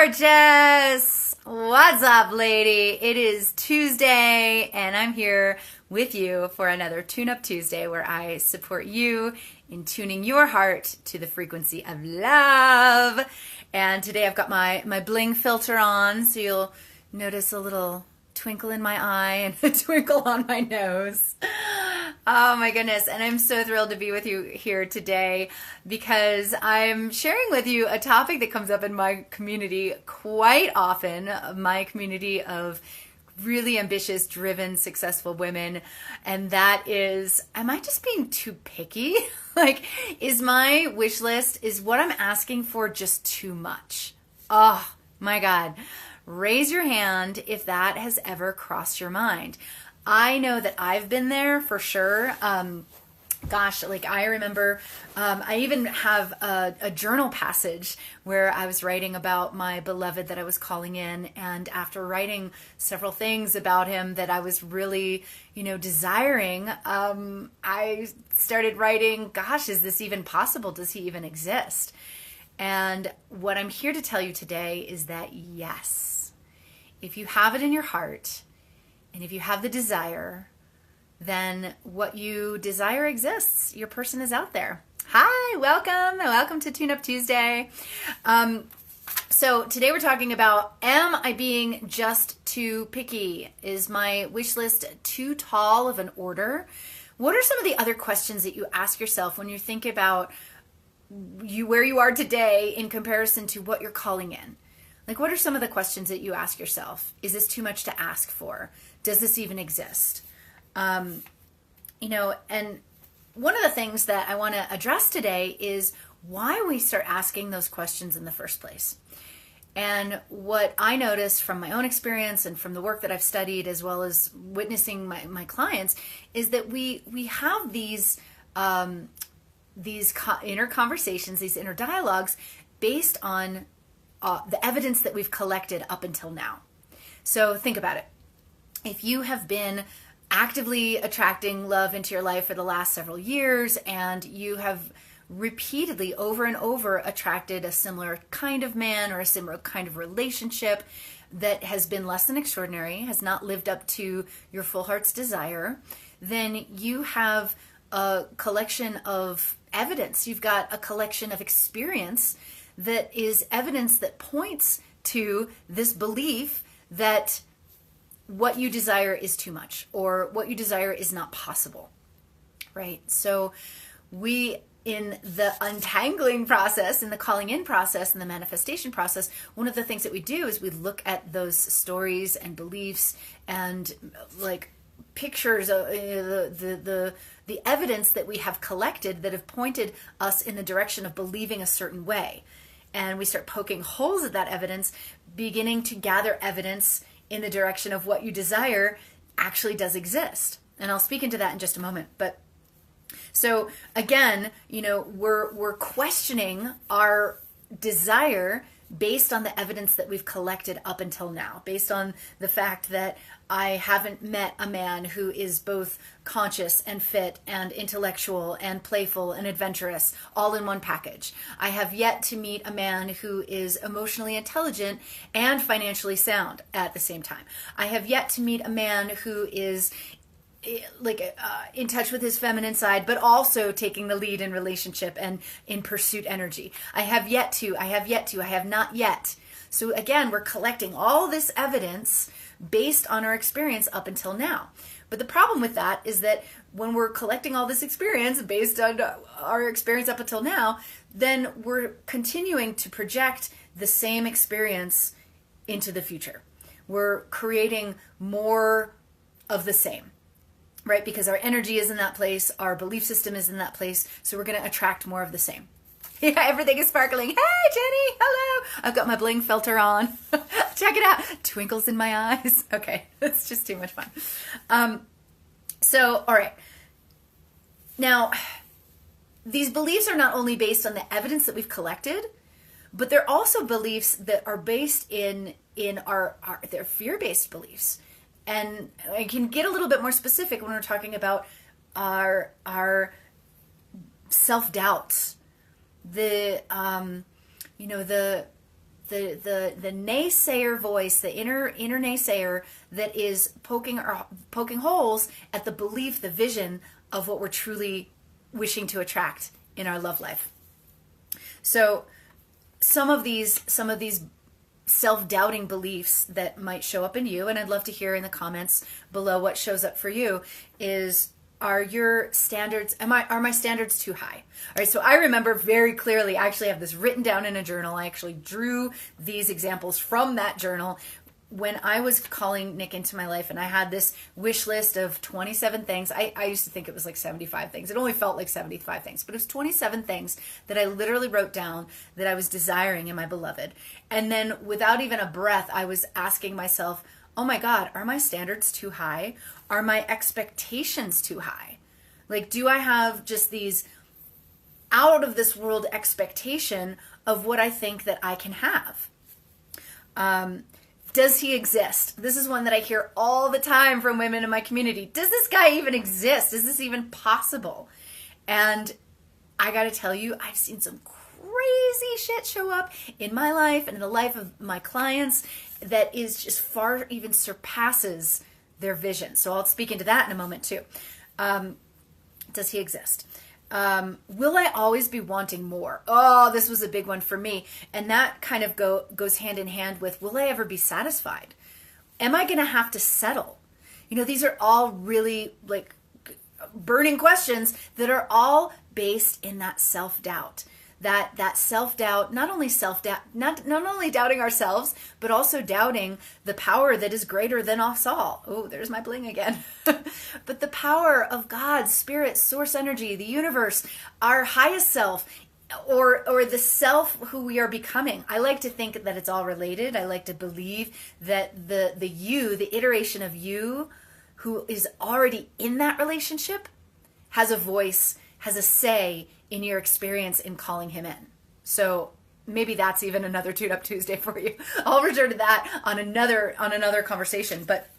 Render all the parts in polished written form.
gorgeous. What's up, lady? It is Tuesday, and I'm here with you for another Tune Up Tuesday where I support you in tuning your heart to the frequency of love. And today I've got my bling filter on, so you'll notice a little twinkle in my eye and a twinkle on my nose. Oh my goodness. And I'm so thrilled to be with you here today because I'm sharing with you a topic that comes up in my community quite often, my community of really ambitious, driven, successful women. And that is, am I just being too picky? Like, is my wish list, is what I'm asking for just too much? Oh my God. Raise your hand if that has ever crossed your mind. I know that I've been there for sure. I remember, I even have a journal passage where I was writing about my beloved that I was calling in. And after writing several things about him that I was really, desiring, I started writing, gosh, is this even possible? Does he even exist? And what I'm here to tell you today is that yes, if you have it in your heart, and if you have the desire, then what you desire exists. Your person is out there. Hi, welcome to Tune Up Tuesday. So today we're talking about, am I being just too picky? Is my wish list too tall of an order? What are some of the other questions that you ask yourself when you think about where you are today in comparison to what you're calling in? Like, what are some of the questions that you ask yourself? Is this too much to ask for? Does this even exist? And one of the things that I want to address today is why we start asking those questions in the first place. And what I noticed from my own experience and from the work that I've studied, as well as witnessing my clients, is that we have these inner conversations, these inner dialogues based on the evidence that we've collected up until now. So think about it. If you have been actively attracting love into your life for the last several years, and you have repeatedly over and over attracted a similar kind of man or a similar kind of relationship that has been less than extraordinary, has not lived up to your full heart's desire, then you have a collection of evidence. You've got a collection of experience that is evidence that points to this belief that what you desire is too much, or what you desire is not possible, right? So we, in the untangling process, in the calling in process, in the manifestation process, one of the things that we do is we look at those stories and beliefs and like pictures of the evidence that we have collected that have pointed us in the direction of believing a certain way. And we start poking holes at that evidence, beginning to gather evidence in the direction of what you desire actually does exist. And I'll speak into that in just a moment. But so again, we're questioning our desire based on the evidence that we've collected up until now, based on the fact that I haven't met a man who is both conscious and fit and intellectual and playful and adventurous all in one package. I have yet to meet a man who is emotionally intelligent and financially sound at the same time. I have yet to meet a man who is in touch with his feminine side, but also taking the lead in relationship and in pursuit energy. I have not yet. So again, we're collecting all this evidence based on our experience up until now. But the problem with that is that when we're collecting all this experience based on our experience up until now, then we're continuing to project the same experience into the future. We're creating more of the same. Right? Because our energy is in that place, our belief system is in that place, so we're going to attract more of the same. Yeah, everything is sparkling. Hey, Jenny, hello. I've got my bling filter on. Check it out. Twinkles in my eyes. Okay, it's just too much fun. All right. Now, these beliefs are not only based on the evidence that we've collected, but they're also beliefs that are based in they're fear-based beliefs. And I can get a little bit more specific when we're talking about our self-doubts, the the naysayer voice, the inner naysayer that is poking holes at the belief, the vision of what we're truly wishing to attract in our love life. So some of these self-doubting beliefs that might show up in you, and I'd love to hear in the comments below what shows up for you, is, are your standards, are my standards too high? All right, so I remember very clearly, I actually have this written down in a journal. I actually drew these examples from that journal when I was calling Nick into my life, and I had this wish list of 27 things. I used to think it was like 75 things. It only felt like 75 things, but it was 27 things that I literally wrote down that I was desiring in my beloved. And then without even a breath, I was asking myself, oh my God, are my standards too high? Are my expectations too high? Like, do I have just these out of this world expectation of what I think that I can have? Does he exist? This is one that I hear all the time from women in my community. Does this guy even exist? Is this even possible? And I got to tell you, I've seen some crazy shit show up in my life and in the life of my clients that is just far even surpasses their vision. So I'll speak into that in a moment too. Does he exist? Will I always be wanting more? Oh, this was a big one for me. And that kind of goes hand in hand with, will I ever be satisfied? Am I going to have to settle? You know, these are all really like burning questions that are all based in that self-doubt. That self-doubt, not only self-doubt, not only doubting ourselves, but also doubting the power that is greater than us all. Oh, there's my bling again. But the power of God, spirit, source energy, the universe, our highest self, or the self who we are becoming. I like to think that it's all related. I like to believe that the you, the iteration of you who is already in that relationship has a voice, has a say in your experience in calling him in. So maybe that's even another Tune Up Tuesday for you. I'll return to that on another conversation. But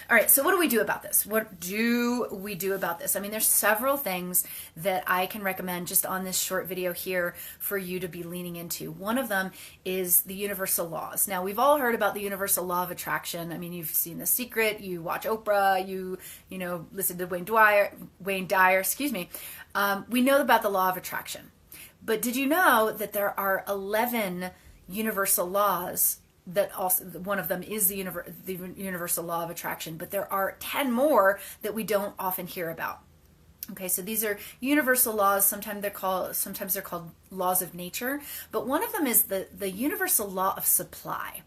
all right, so what do we do about this? What do we do about this? I mean, there's several things that I can recommend just on this short video here for you to be leaning into. One of them is the universal laws. Now, we've all heard about the universal law of attraction. I mean, you've seen The Secret, you watch Oprah, you know, listen to Wayne Dyer, excuse me. We know about the law of attraction. But did you know that there are 11 universal laws that also, one of them is the universal law of attraction, but there are 10 more that we don't often hear about. Okay, so these are universal laws. Sometimes they're called laws of nature, but one of them is the universal law of supply.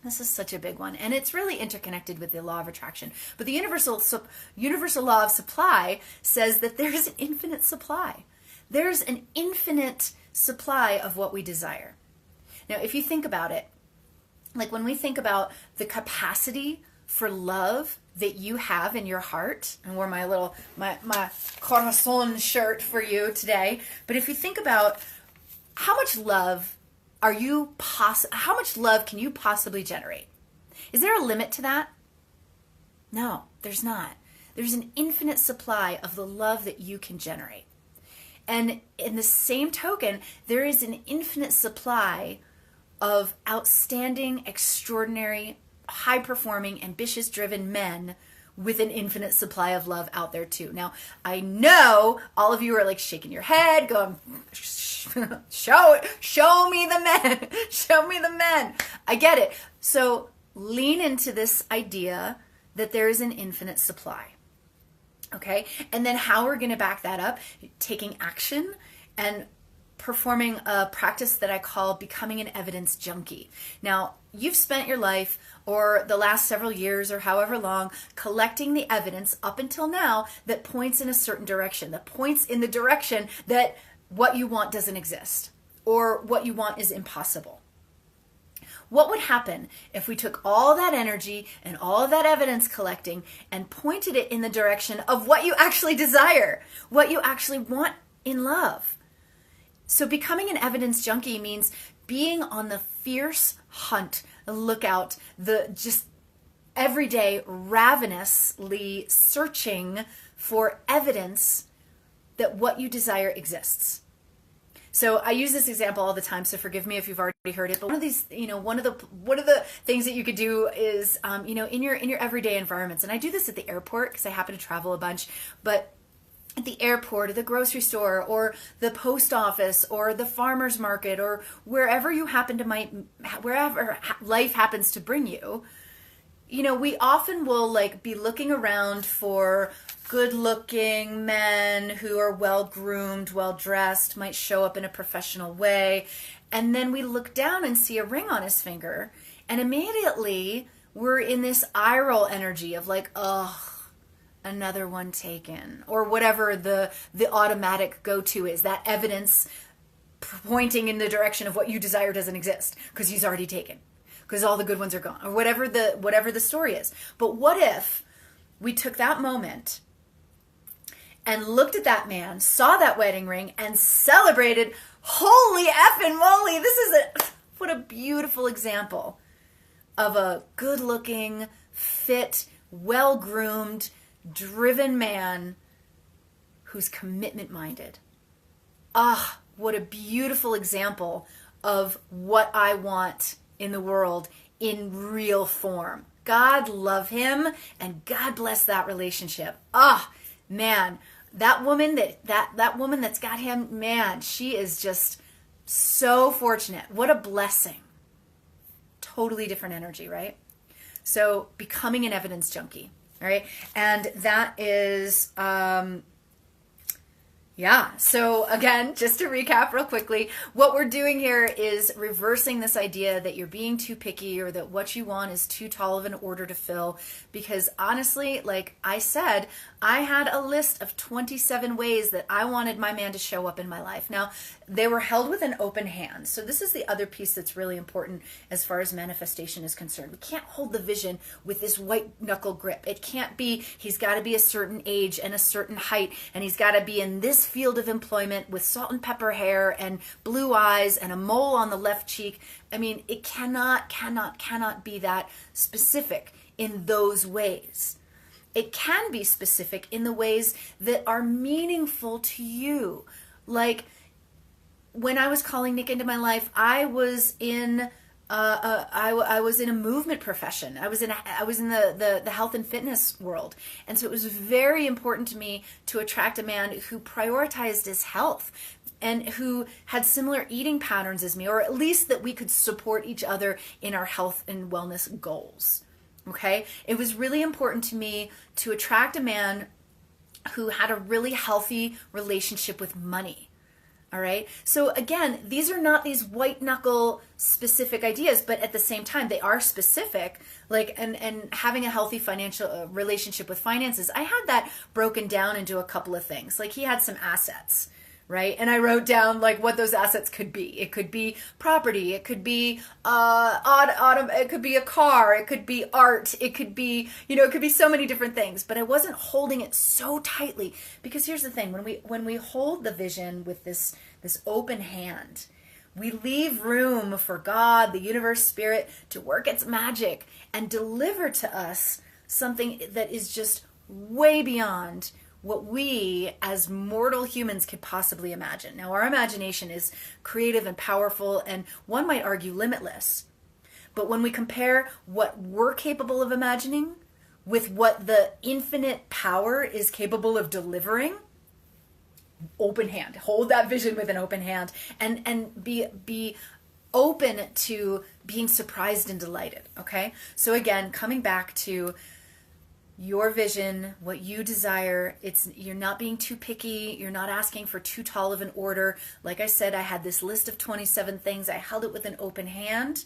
This is such a big one, and it's really interconnected with the law of attraction. But the universal law of supply says that there's an infinite supply. There's an infinite supply of what we desire. Now, if you think about it, like when we think about the capacity for love that you have in your heart, and wore my corazon shirt for you today, but if you think about how much love how much love can you possibly generate? Is there a limit to that? No, there's not. There's an infinite supply of the love that you can generate. And in the same token, there is an infinite supply of outstanding, extraordinary, high-performing, ambitious-driven men with an infinite supply of love out there too. Now, I know all of you are like shaking your head, going, show me the men, show me the men. I get it. So lean into this idea that there is an infinite supply. Okay? And then how we're going to back that up, taking action and performing a practice that I call becoming an evidence junkie. Now, you've spent your life or the last several years or however long collecting the evidence up until now that points in a certain direction, that points in the direction that what you want doesn't exist or what you want is impossible. What would happen if we took all that energy and all of that evidence collecting and pointed it in the direction of what you actually desire, what you actually want in love? So becoming an evidence junkie means being on the fierce hunt, lookout, just every day ravenously searching for evidence that what you desire exists. So I use this example all the time, so forgive me if you've already heard it. But one of these, one of the things that you could do is, in your everyday environments. And I do this at the airport because I happen to travel a bunch. But at the airport, or the grocery store, or the post office, or the farmer's market, or wherever wherever life happens to bring you, we often will be looking around for good-looking men who are well-groomed, well-dressed, might show up in a professional way. And then we look down and see a ring on his finger. And immediately we're in this eye roll energy of another one taken. Or whatever the automatic go-to is. That evidence pointing in the direction of what you desire doesn't exist because he's already taken. Because all the good ones are gone. Or whatever the story is. But what if we took that moment and looked at that man, saw that wedding ring, and celebrated, holy effing moly, what a beautiful example of a good-looking, fit, well-groomed, driven man who's commitment-minded. What a beautiful example of what I want in the world in real form. God love him, and God bless that relationship. Man, that woman that woman that's got him, man, she is just so fortunate. What a blessing. Totally different energy, right? So becoming an evidence junkie, all right? And that is so again, just to recap real quickly, what we're doing here is reversing this idea that you're being too picky or that what you want is too tall of an order to fill. Because honestly, like I said, I had a list of 27 ways that I wanted my man to show up in my life. Now, they were held with an open hand. So this is the other piece that's really important as far as manifestation is concerned. We can't hold the vision with this white knuckle grip. It can't be, he's got to be a certain age and a certain height, and he's got to be in this field of employment with salt and pepper hair and blue eyes and a mole on the left cheek. I mean, it cannot be that specific in those ways. It can be specific in the ways that are meaningful to you. Like when I was calling Nick into my life, I was in I was in a movement profession. I was in the health and fitness world. And so it was very important to me to attract a man who prioritized his health and who had similar eating patterns as me, or at least that we could support each other in our health and wellness goals. Okay? It was really important to me to attract a man who had a really healthy relationship with money. All right. So again, these are not these white knuckle specific ideas, but at the same time, they are specific. Like, and having a healthy financial relationship with finances, I had that broken down into a couple of things. Like he had some assets, right? And I wrote down like what those assets could be. It could be property. It could be it could be a car. It could be art. It could be, it could be so many different things. But I wasn't holding it so tightly, because here's the thing: when we hold the vision with this open hand, we leave room for God, the universe, spirit to work its magic and deliver to us something that is just way beyond what we as mortal humans could possibly imagine. Now, our imagination is creative and powerful, and one might argue limitless. But when we compare what we're capable of imagining with what the infinite power is capable of delivering, open hand. Hold that vision with an open hand, and be open to being surprised and delighted. Okay? So again, coming back to your vision, what you desire, you're not being too picky, you're not asking for too tall of an order. Like I said, I had this list of 27 things. I held it with an open hand.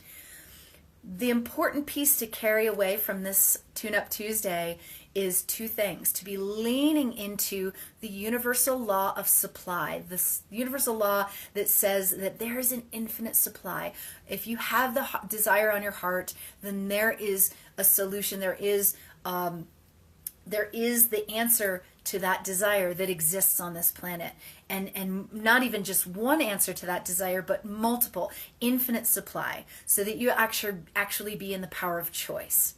The important piece to carry away from this Tune-Up Tuesday is two things: to be leaning into the universal law of supply, this universal law that says that there is an infinite supply. If you have the desire on your heart, then there is a solution. There is the answer to that desire that exists on this planet. And not even just one answer to that desire, but multiple, infinite supply, so that you actually be in the power of choice.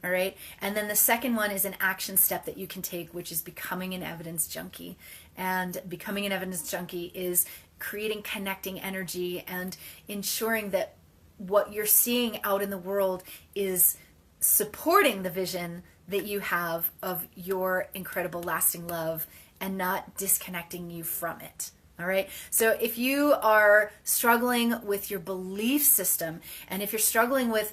All right. And then the second one is an action step that you can take, which is becoming an evidence junkie. And becoming an evidence junkie is creating connecting energy and ensuring that what you're seeing out in the world is supporting the vision that you have of your incredible lasting love and not disconnecting you from it. All right. So if you are struggling with your belief system, and if you're struggling with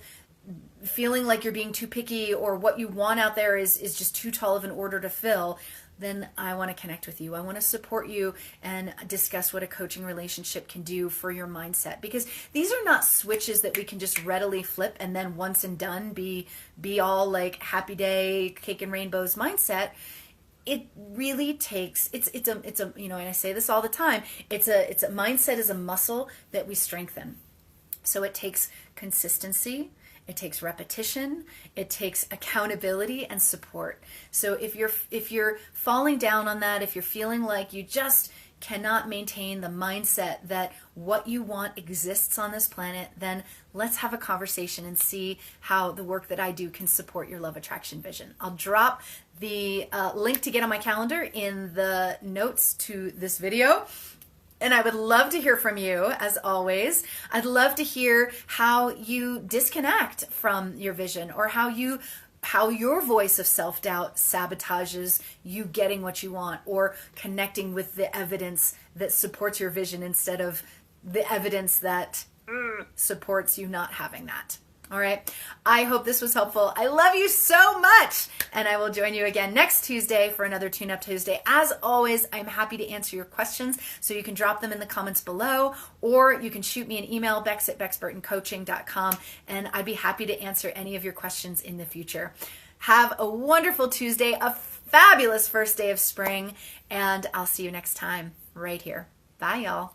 feeling like you're being too picky, or what you want out there is just too tall of an order to fill, then I want to connect with you. I want to support you and discuss what a coaching relationship can do for your mindset, because these are not switches that we can just readily flip and then once and done be all like happy day, cake and rainbows mindset. It really takes, it's a, you know, and I say this all the time, it's a mindset is a muscle that we strengthen. So it takes consistency, it takes repetition, it takes accountability and support. So if you're falling down on that, if you're feeling like you just cannot maintain the mindset that what you want exists on this planet, then let's have a conversation and see how the work that I do can support your love attraction vision. I'll drop the link to get on my calendar in the notes to this video. And I would love to hear from you, as always. I'd love to hear how you disconnect from your vision, or how your voice of self-doubt sabotages you getting what you want, or connecting with the evidence that supports your vision instead of the evidence that supports you not having that. All right. I hope this was helpful. I love you so much. And I will join you again next Tuesday for another Tune Up Tuesday. As always, I'm happy to answer your questions. So you can drop them in the comments below, or you can shoot me an email, bex@bexburtoncoaching.com, and I'd be happy to answer any of your questions in the future. Have a wonderful Tuesday, a fabulous first day of spring, and I'll see you next time right here. Bye, y'all.